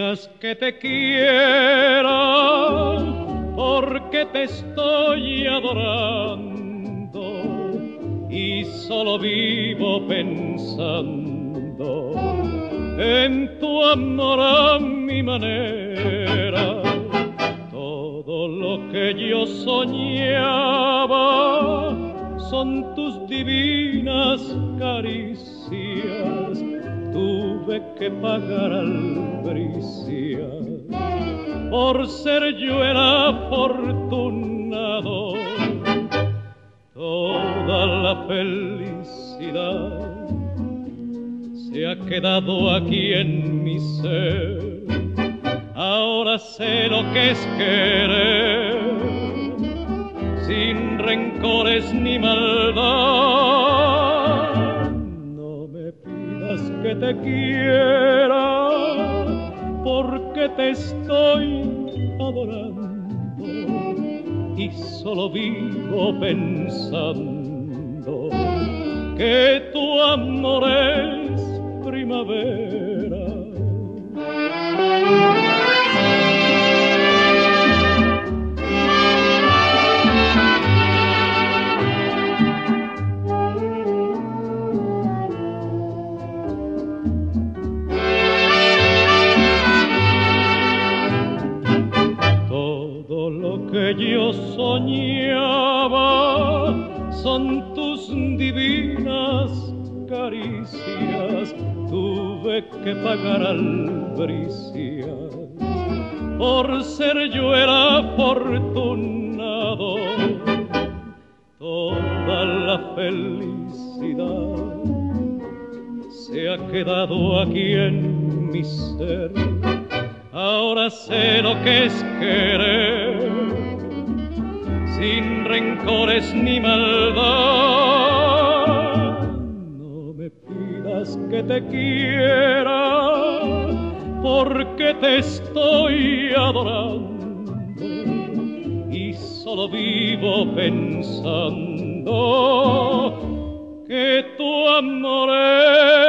pidas que te quiera, porque te estoy adorando y solo vivo pensando en tu amor a mi manera. Todo lo que yo soñaba son tus divinas caricias. Tuve que pagar albricias por ser yo el afortunado. Toda la felicidad se ha quedado aquí en mi ser. Ahora sé lo que es querer, sin rencores ni maldad. No me pidas que te quiera, porque te estoy adorando y solo vivo pensando que tu amor es primavera. Todo lo que yo soñaba son tus divinas caricias. Tuve que pagar albricias por ser yo el afortunado. Toda la felicidad se ha quedado aquí en mi ser. Ahora sé lo que es querer, sin rencores ni maldad. No me pidas que te quiera, porque te estoy adorando y solo vivo pensando que tu amor es